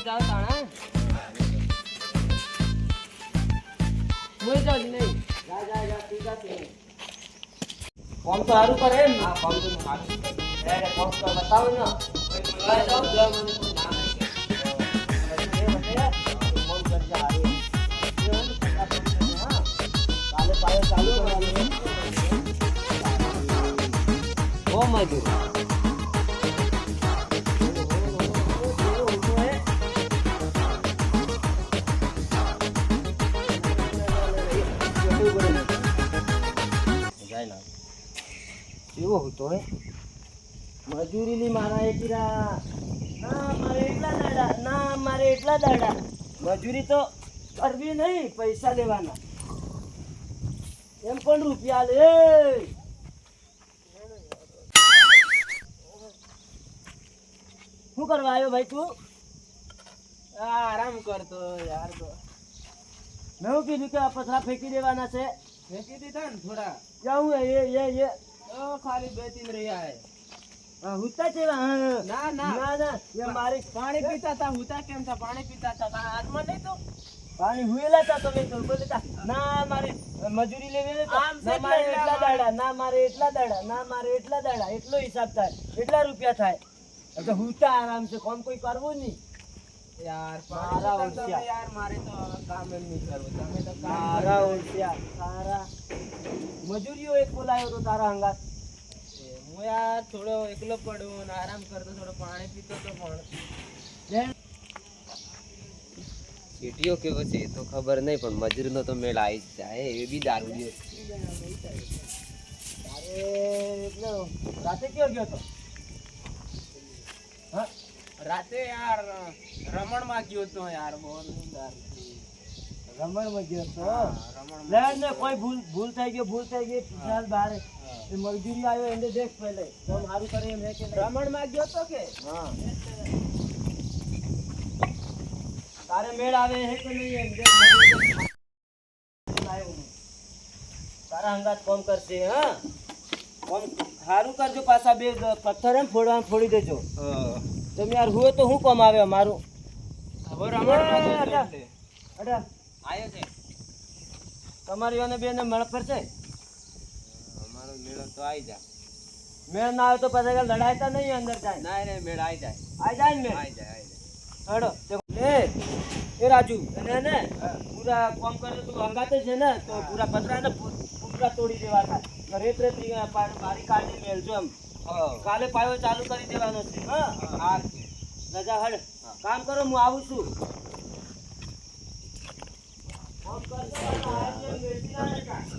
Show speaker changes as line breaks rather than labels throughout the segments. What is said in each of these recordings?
જાવ તાણા મોય જાવ નહીં જા તું જા તું કોમ તો સારું કરે એમ હા કોમ તો સારું કરે કોમ તો બતાવો ને કોઈ મળવા જાવ જો મને કોઈ નામ નહીં કોમ કરજા કાલે પાયો ચાલુ કરવાનું ઓ મજૂર એવો હતો હે મજૂરી લી મારા એકીરા ના મારે એટલા દાડા મજૂરી તો કરવી નહીં પૈસા લેવાના એમ પણ રૂપિયા લે શું કરવા આવ્યો ભાઈ તું
આરામ કરતો યાર તો
મેં કીધું કે આ પથરા ફેંકી દેવાના છે
ફેંકી દીધા ને થોડા
જાઉં એ
ખાલી 2-3 રહ્યા હે
હુતા છે
ના ના
એ મારી
પાણી પીતા હતા હુતા કેમ હતા પાણી પીતા હતા હાથમાં નહીં તો
પાણી હુએલા હતા તમે તો બોલતા ના મારે મજૂરી લેવી ના મારે એટલા દાડા ના મારે એટલા દાડા ના મારે એટલા દાડા એટલો હિસાબ થાય એટલા રૂપિયા થાય એટલે હુતા આરામ છે કોમ કોઈ કરવું નહીં
યાર
મારા
તમે યાર મારે તો કામ એમ નહીં કરવું તમે તો
મારા ઓળખ્યા તારા મજૂરીઓ એક બોલાયો તો તારા હંગાત
હું યાર થોડો એકલો પડું અને આરામ કરતો થોડો પાણી પીતો તો પણ
સીટીઓ કેવો છે એ તો ખબર નહીં પણ મજૂરનો તો મેળ આવી જ જાય એ બી દારૂ છે
અરે એટલે રાતે કયો ગયો તો હા
રાતે યાર રમણ માં ગયો તો યાર બહુ
રમણમાં ગયો તો
રમણ
લે ને કોઈ ભૂલ થઈ ગઈ ચાલ બારે એ મજૂરી આવ્યો એને દેખ પહેલે તો મારું કરે એમ હે કે
રમણ માં ગયો તો કે
હા તારે મેળ આવે હે કે નહીં એમ દેખ તારા હંગાત કોમ કરશે હા કોમ સારું કરજો પાછા બે પથ્થર એમ ફોડી દેજો તમે યાર હુએ તો હું કોમ આવે મારું
હવે રમણ માં
અડા
આયો છે
તમારી અને બેન મળ પર છે
અમારો મેળો તો આવી જાય
મેળ ના આવે તો પછી લડાયતા નહીં અંદર જાય
ના રે મેળ આવી જાય
આ જાય ને મેળ
આવી જાય
હડો એ રાજુ ને પૂરા કોમ કરે તું હંગાતે છે ને તો પૂરા પતરા ને પૂરા તોડી દેવાના રેત મારી કાઢી મેળજો એમ કાલે પાયો ચાલુ કરી દેવાનો છે હા રજા હડ કામ કરો હું આવું છું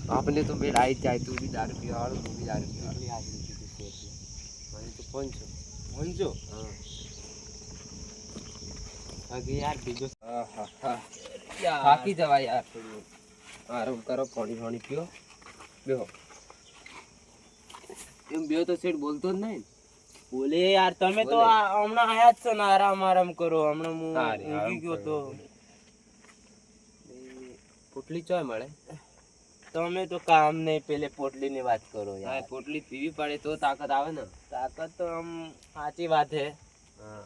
આપને તો મેળ આવી જાય તું બી દારૂ પીવા વાળું તું બી દારૂ પીવા મને તો પહોંચો હા અગે યાર બીજો થાકી જવાય યાર થોડું આરામ કરો પાણી પીઓ બેહો એમ બેહો તો સેટ બોલતો જ નહીં
બોલે યાર તમે તો હમણાં આયા જ છો ને આરામ કરો હમણાં હું ઊંઘી ગયો તો
પોટલી ચોય મળે
તમે તો કામ નહીં પેલે પોટલી ની વાત કરો
હા
યાર
પોટલી પીવી પડે તો તાકાત આવે ને
તાકાત તો આમ સાચી વાત હે
હા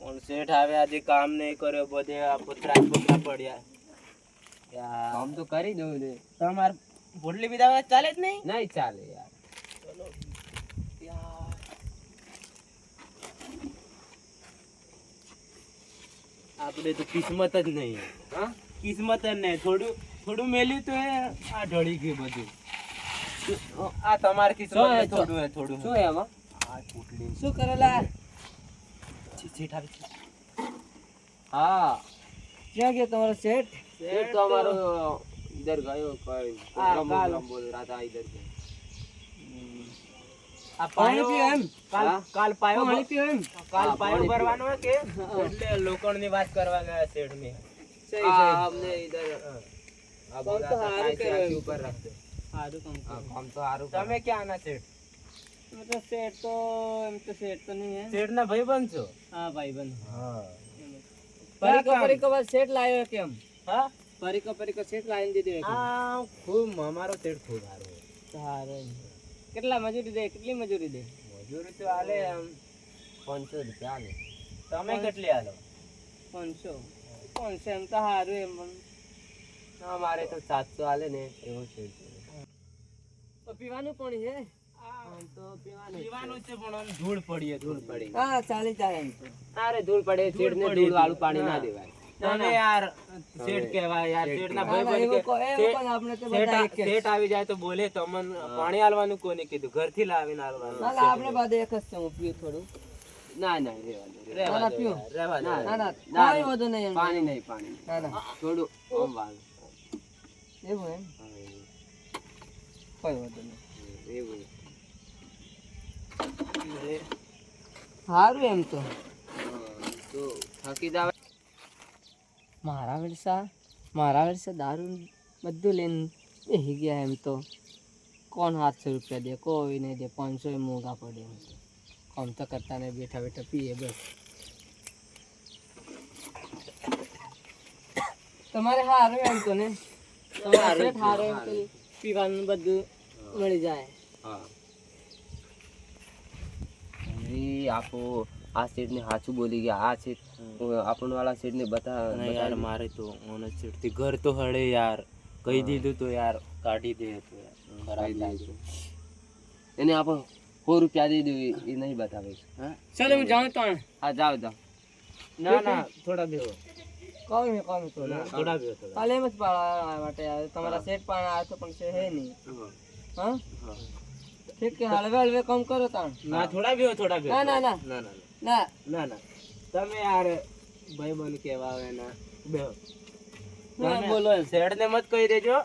પણ શેઠ આવે આજે કામ નહીં કર્યો બધે આ પુતરા પડ્યા યાર
કામ તો કરી દઉં ને
તમાર પોટલી પીધા ચાલે જ નહીં
નહીં ચાલે યાર
ચલો યાર આપણે તો કિસ્મત જ નહીં
હા
કિસ્મત જ નહીં થોડું મેલ્યું તો એ આ ઢળી ગયું બધું આ તમારી કિસ્મત થોડું
શું હે આમાં
આ પોટલી
શું કરેલા
શેઠ આવી છે.
હા
ક્યાં ગયો તમારો શેઠ
ये तो हमारो इधर गयो कोई
काल
बोल रहा था इधर के
આ પાણી પીવો એમ
હા?
કાલ પાયો
પાણી પીવો એમ
કાલ
હા,
પાયો
પાણી
ભરવાનો હોય કે એટલે લોકોની વાત કરવા ગયા શેઠ ની
हमने इधर अब
कौन तो हारू
ऐसे
करे?
ऐसे ऊपर रख दे
સારું કામ
हाँ, हम तो हारू
તમે ક્યાં આના શેઠ
મતલબ શેઠ તો એમ તો શેઠ તો નહીં હે
શેઠ ના ભાઈ બન છો
હા ભાઈ બન
હા
પરીકો શેઠ લાવ્યો કેમ
હા
પરીકો શેઠ લાવીને દીધો
આ ખૂબ અમારો શેઠ ખૂબ સારો
સારું કેટલા મજૂરી દે કેટલી મજૂરી દે?
મજૂરી તો આલે આમ
500 रुपया ले
તમે કેટલી આલો
500 એમ તો સારું એમ પણ.
ના મારે તો 700 આલે ને એવો છે.
તો પીવાનું પાણી છે આમ તો
પીવાનું છે પણ આમ ધૂળ પડીએ
ધૂળ પડી.
હા ચાલી જાય એમ તો.
અરે ધૂળ પડે શેઠને ધૂળ વાળું પાણી ના દેવાય.
તમે યાર શેઠ કહેવાય યાર શેઠના ભાઈ
ના,
બન કે
એવું પણ આપણે તો બધા એક જ.
શેઠ આવી જાય તો બોલે તો અમન પાણી આલવાનું કોને કીધું ઘરથી લાવીને આલવાનું
ના, ના, આપણે બધા એક જ છે. હું પીવું થોડું.
ના ના રહેવા દે.
રહેવા
ના,
દો
પીવો.
યાર, રહેવા દો.
ના, ના,
ના,
કોઈ વાંધો નહીં એમ.
પાણી નહીં પાણી
ના, ના,
થોડું ઓમ વાળું.
એવું એમ. કોઈ વાંધો નહીં.
એવું
સારું એમ તો.
તો થાકી જાવ.
મારા વર્ષે દારૂ બધું લઈને બેસી ગયા એમ તો. કોણ 700 રૂપિયા દે, કોઈ નહીં દે. 500 એ મોંઘા પડે એમ તો. કામ તો કરતા નહીં, બેઠા બેઠા પીએ બસ. તમારે સારું એમ તો ને, તમારે સારું એમ તો પીવાનું બધું મળી જાય.
હા આપો આ સેટ ને સાચું બોલી ગયા. આ સેટ આપણ વાળા સેટ ને
અને યાર મારે તો ઓનર શેઠથી ઘર તો હળે યાર કહી દીધું તો યાર કાઢી દે તો યાર ખરાબ લાગ્યું.
એને આપણ 100 રૂપિયા દઈ દેવી એ નહીં બતાવે.
હા
ચાલો હું જાઉં તો.
હા જાઓ જાઓ.
ના ના થોડા બેહો
કોમ તો ના.
થોડા બેહો થોડા
કાલે એમ જ પાડવા માટે આવ્યો. તમારા સેટ પણ આવ્યો તો પણ છે હે નહીં. હા ઠીક છે, હળવે હળવે કામ કરો તાણ.
ના થોડા બેહો થોડા બેહો
ના, ના, ના.
ના ના
ના
ના ના તમે યાર ભાઈ બન કેવા આવે ના બેહો.
ના, બોલો એમ.
શેઠ ને મત કહી દેજો,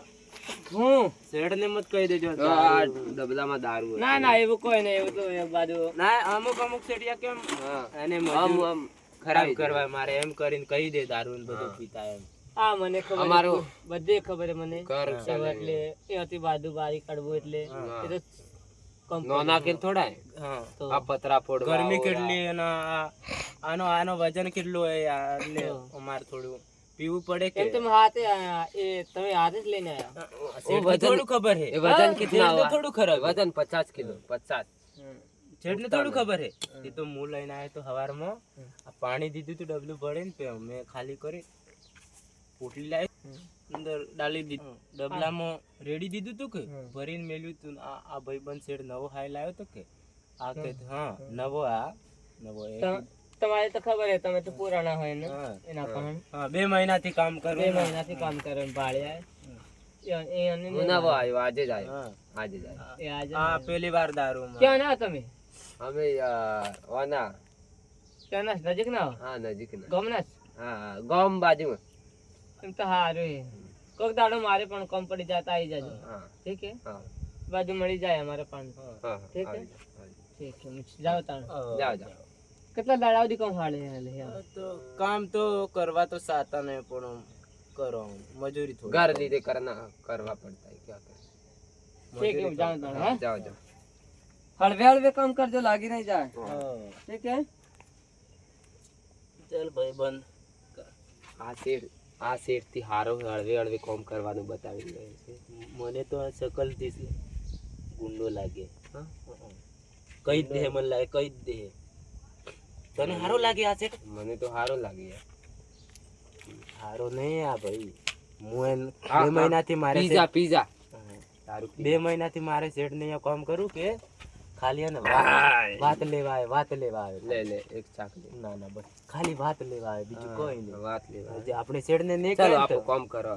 હું
શેઠ ને મત કહી દેજો.
આ ડબલામાં દારૂ હતું.
ના ના એવું કોઈ નહીં. એવું તો એક બાજુ
ના અમુક અમુક શેઠિયા કેમ
હા
એને
આમ
મજૂર
આમ
ખરાબ કરવા મારે એમ કરીને કહી દે દારૂ ને બધું પીતા એમ.
હા મને ખબર.
અમારું
બધે ખબર છે મને.
ઘર
એવો એટલે એ હતી બાજુ બારી કાઢવું એટલે
હા.
એ તો company.
નો નાખેલ થોડા
હા
તો
આ પતરા ફોડવા
ગરમી કેટલી અને આનો વજન કેટલું હોય યાર એટલે
હા.
અમારે થોડું પીવું પડે કે
એમ તમે હાથે એ તમે હાથે જ લઈને આવ્યા.
શેઠને થોડું ખબર હે
એ વજન કિતના
શેઠને
हुआ
થોડું ખબર હે.
वजन 50 किलो 50
શેઠને થોડું ખબર હે એ તો હું લઈને આવ્યો તો હવારમાં આ પાણી દીધું તું ડબલું ભરે ને તે મેં ખાલી કરી પોટલી લાવી અંદર ડાલી દીધું ડબલામાં રેડી દીધું તું કે ભરીને મેલ્યું તું આ ભાઈબંધ શેઠ નવો હાઈ લાવ્યો તો કે આ કે હા નવો એ
તમારે તો ખબર હે, તમે તો પુરાણા હોય ને
હા.
એના કારણ
હા 2 મહિનાથી કામ
2
કરું
મહિનાથી કામ કરે ભાળ્યા એ અને
मुनावा आयो आज જ આવ્યો
હા
આજે જ આવ્યો
એ આજે
આ પહેલી વાર દારૂ
ક્યાં ના તમે?
અમે ઓના
ક્યાં ના નજીક ના હો?
હા નજીક ના
ગામના જ?
હા હા ગામ બાજુમાં
એમ તો સારું હે. કોક દાડો મારે પણ કામ પડી જતા આવી જાજો.
હા
ઠીક હે,
હા
બાજુ મળી જાય અમારે પણ.
હા
ઠીક હે?
આવી જાઓ.
ઠીક છે, જાઓ તાણ.
જાઓ જાઓ
કેટલા દાડા સુધી કામ હાલે હાલે એમ?
તો કામ તો કરવા તો સાતા ને પણ કરો મજૂરી થોડી
घर लीधे करवा पड़ता है क्या करें
ઠીક હે, જાઓ તાણ. હા
जाओ जाओ
હળવે હળવે કામ કરજો, લાગી નહીં જાય.
હા.
ઠીક હે.
ચાલ ભાઈ બંધ
આ શેઠ થી હારો હળવે હળવે કામ કરવાનું બતાવી રહ્યો છે
મને તો આ શકલ થી ગુંડો લાગે કઈ જ દે મને લાગે કઈ જ દે તને હારો લાગે આ છે
મને તો હારો લાગે યાર
હારો નહીં આ ભાઈ હું
હા,
2 મહિનાથી મારે
પીઝા પીઝા
દારૂ 2 મહિનાથી મારે શેઠ ને કામ કરું કે ખાલી એને વાત લેવા આવે
ले ले एक चाक ले
ના ના બસ ખાલી વાત લેવા આવે બીજું કોઈ નહીં
बात ले
જે આપણે શેઠ ને નહીં
चलो
કહે
आप
તો
काम करो